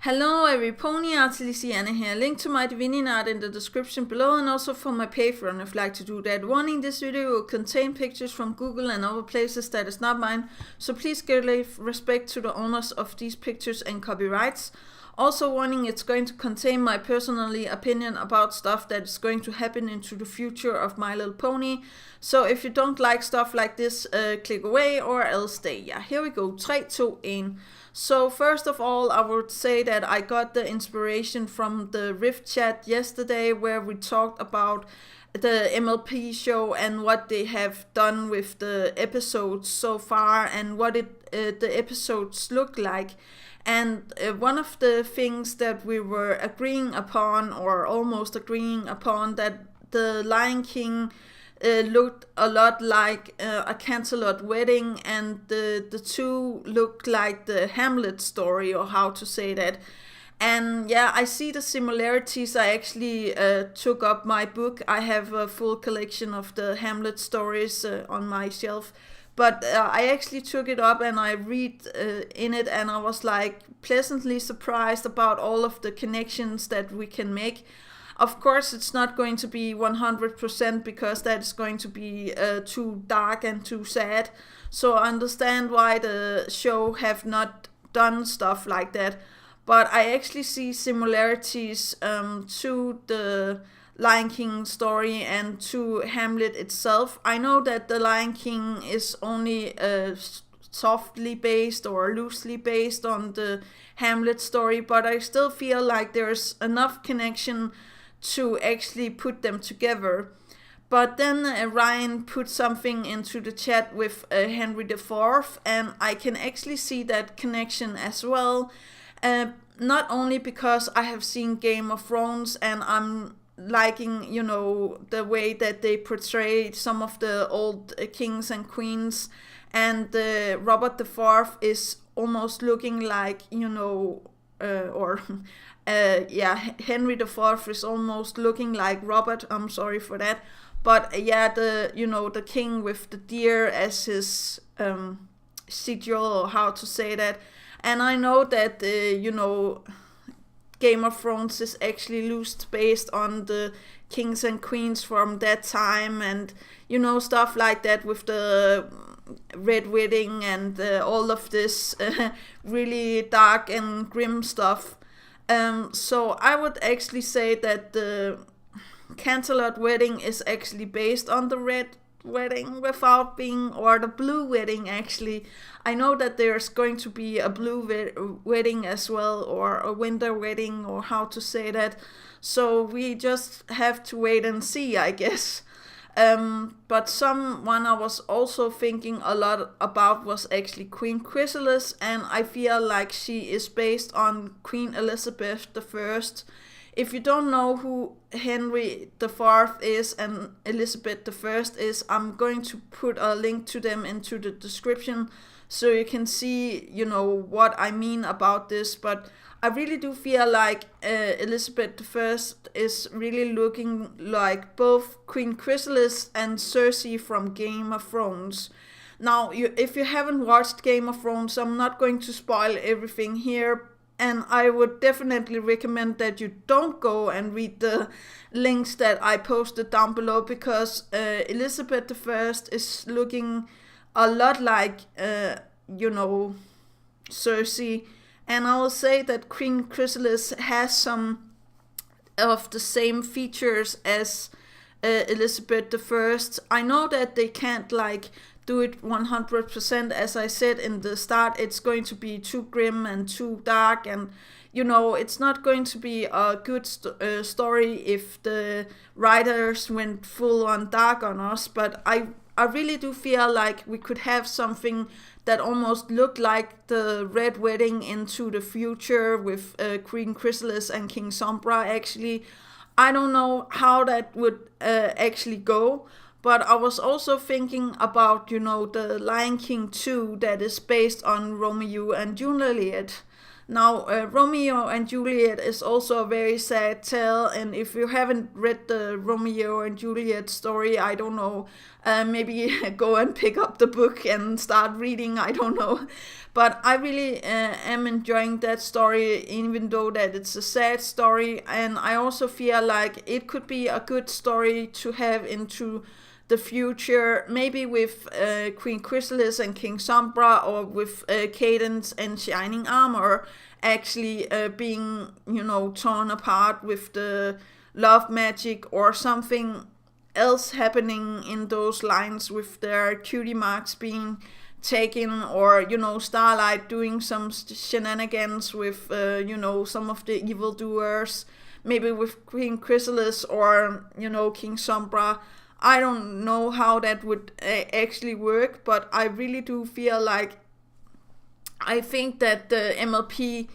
Hello every pony, Artilisiana here. Link to my Divining art in the description below and also for my Patreon if you'd like to do that. Warning, this video will contain pictures from Google and other places that is not mine, so please give respect to the owners of these pictures and copyrights. Also warning, it's going to contain my personally opinion about stuff that is going to happen into the future of My Little Pony. So if you don't like stuff like this, click away or else stay. Yeah, here we go. 3, 2, 1. So first of all, I would say that I got the inspiration from the Rift chat yesterday where we talked about the MLP show and what they have done with the episodes so far and what the episodes look like. And one of the things that we were agreeing upon, or almost agreeing upon, that the Lion King looked a lot like a Canterlot wedding, and the two looked like the Hamlet story, or how to say that. And yeah, I see the similarities. I actually took up my book. I have a full collection of the Hamlet stories on my shelf. But I actually took it up and I read in it, and I was like pleasantly surprised about all of the connections that we can make. Of course, it's not going to be 100% because that is going to be too dark and too sad. So I understand why the show have not done stuff like that. But I actually see similarities to the Lion King story and to Hamlet itself. I know that the Lion King is only softly based or loosely based on the Hamlet story, but I still feel like there's enough connection to actually put them together. But then Ryan put something into the chat with Henry IV, and I can actually see that connection as well. Not only because I have seen Game of Thrones and I'm liking, the way that they portray some of the old kings and queens, and Robert IV is almost looking like, Henry IV is almost looking like Robert. I'm sorry for that, but the king with the deer as his sigil, or how to say that. And I know that Game of Thrones is actually loosed based on the kings and queens from that time, and stuff like that with the Red Wedding and all of this really dark and grim stuff. So I would actually say that the Canterlot Wedding is actually based on the Red Wedding without being, or the Blue Wedding actually. I know that there's going to be a blue wedding as well, or a winter wedding, or how to say that. So we just have to wait and see, I guess. But someone I was also thinking a lot about was actually Queen Chrysalis, and I feel like she is based on Queen Elizabeth I. If you don't know who Henry IV is and Elizabeth I is, I'm going to put a link to them into the description so you can see, what I mean about this. But I really do feel like Elizabeth I is really looking like both Queen Chrysalis and Cersei from Game of Thrones. Now, if you haven't watched Game of Thrones, I'm not going to spoil everything here, and I would definitely recommend that you don't go and read the links that I posted down below, because Elizabeth I is looking a lot like, Cersei. And I will say that Queen Chrysalis has some of the same features as Elizabeth I. I know that they can't do it 100%. As I said in the start, it's going to be too grim and too dark, and it's not going to be a good story if the writers went full on dark on us. But I really do feel like we could have something that almost looked like the Red Wedding into the future with Queen Chrysalis and King Sombra. Actually, I don't know how that would actually go. But I was also thinking about, the Lion King 2 that is based on Romeo and Juliet. Now, Romeo and Juliet is also a very sad tale, and if you haven't read the Romeo and Juliet story, I don't know, maybe go and pick up the book and start reading, I don't know. But I really am enjoying that story, even though that it's a sad story, and I also feel like it could be a good story to have into the future, maybe with Queen Chrysalis and King Sombra, or with Cadence and Shining Armor actually being, torn apart with the love magic, or something else happening in those lines with their cutie marks being taken, or Starlight doing some shenanigans with some of the evildoers, maybe with Queen Chrysalis or King Sombra. I don't know how that would actually work, but I really do feel like I think that the MLP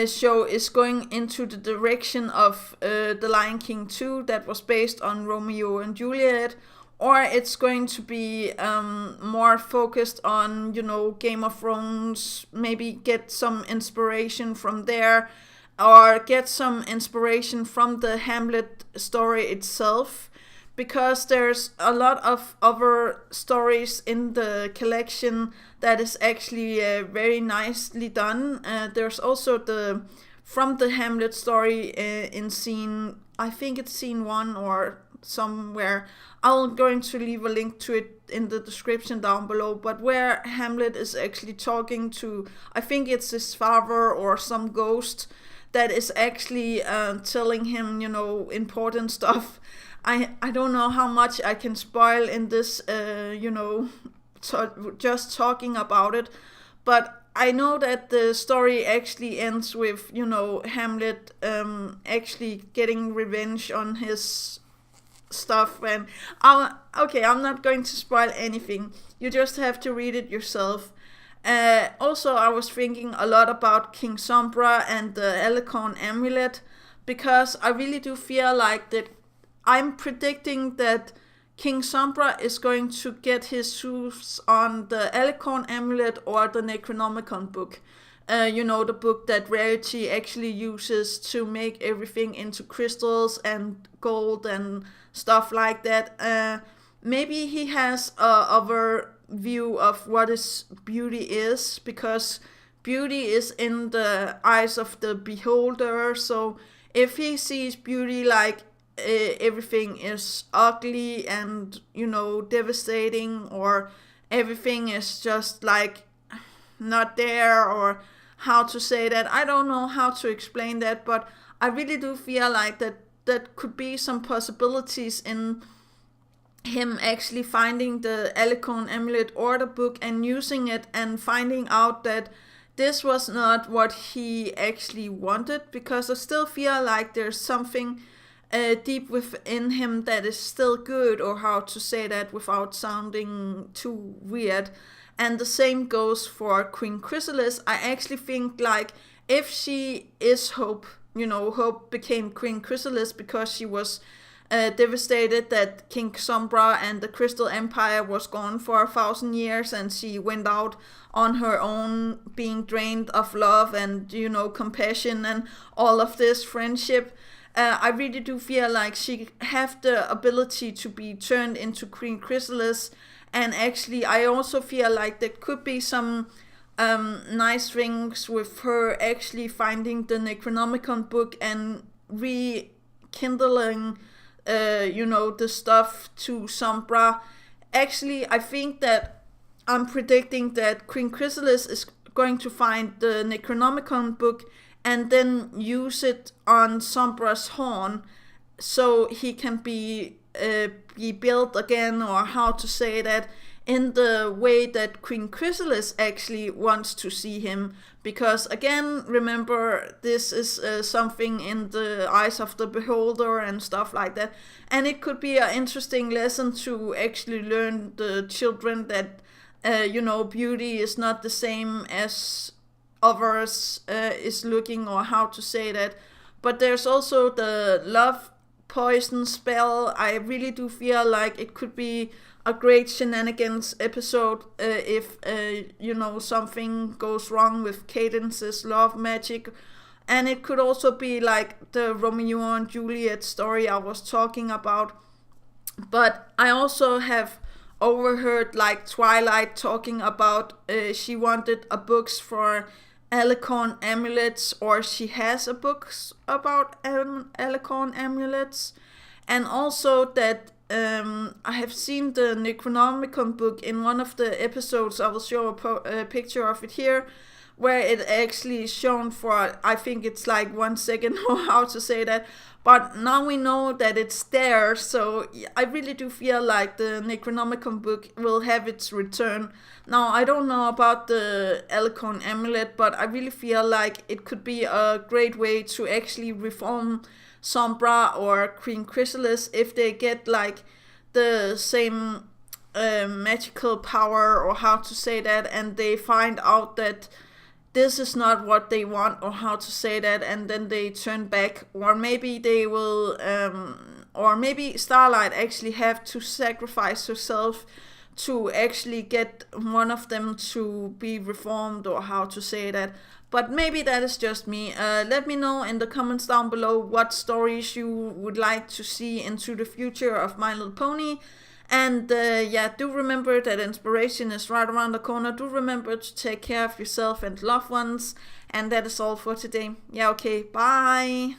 show is going into the direction of The Lion King 2 that was based on Romeo and Juliet, or it's going to be more focused on, Game of Thrones, maybe get some inspiration from there, or get some inspiration from the Hamlet story itself. Because there's a lot of other stories in the collection that is actually very nicely done. There's also from the Hamlet story in scene, I think it's scene 1 or somewhere. I'm going to leave a link to it in the description down below, but where Hamlet is actually talking to, I think it's his father or some ghost that is actually telling him, important stuff. I don't know how much I can spoil in this, just talking about it, but I know that the story actually ends with, Hamlet actually getting revenge on his stuff, and I'm not going to spoil anything. You just have to read it yourself. Also, I was thinking a lot about King Sombra and the Alicorn Amulet, because I really do feel like that I'm predicting that King Sombra is going to get his shoes on the Alicorn Amulet or the Necronomicon book. The book that Rarity actually uses to make everything into crystals and gold and stuff like that. Maybe he has a other view of what is beauty is, because beauty is in the eyes of the beholder. So if he sees beauty like everything is ugly and devastating, or everything is just like not there, or how to say that, I don't know how to explain that, but I really do feel like that could be some possibilities in him actually finding the Alicorn Amulet or the book and using it, and finding out that this was not what he actually wanted, because I still feel like there's something deep within him that is still good, or how to say that without sounding too weird. And the same goes for Queen Chrysalis. I actually think like if she is Hope, Hope became Queen Chrysalis because she was devastated that King Sombra and the Crystal Empire was gone for 1,000 years, and she went out on her own, being drained of love and compassion and all of this friendship. I really do feel like she have the ability to be turned into Queen Chrysalis, and actually I also feel like there could be some nice things with her actually finding the Necronomicon book and rekindling the stuff to Sombra. Actually, I think that I'm predicting that Queen Chrysalis is going to find the Necronomicon book and then use it on Sombra's horn, so he can be built again, or how to say that, in the way that Queen Chrysalis actually wants to see him. Because again, remember, this is something in the eyes of the beholder and stuff like that. And it could be an interesting lesson to actually learn the children that, beauty is not the same as others is looking, or how to say that. But there's also the love poison spell. I really do feel like it could be a great shenanigans episode if something goes wrong with Cadence's love magic. And it could also be like the Romeo and Juliet story I was talking about. But I also have overheard like Twilight talking about she wanted a books for alicorn amulets, or she has a books about alicorn amulets. And also that I have seen the Necronomicon book in one of the episodes. I will show a picture of it here, where it actually is shown for, I think it's like 1 second or how to say that. But now we know that it's there, so I really do feel like the Necronomicon book will have its return. Now, I don't know about the Alicorn Amulet, but I really feel like it could be a great way to actually reform Sombra or Queen Chrysalis if they get like the same magical power, or how to say that, and they find out that this is not what they want, or how to say that, and then they turn back. Or maybe they will or maybe Starlight actually have to sacrifice herself to actually get one of them to be reformed, or how to say that. But maybe that is just me. Let me know in the comments down below what stories you would like to see into the future of My Little Pony. And do remember that inspiration is right around the corner. Do remember to take care of yourself and loved ones. And that is all for today. Yeah, okay, bye.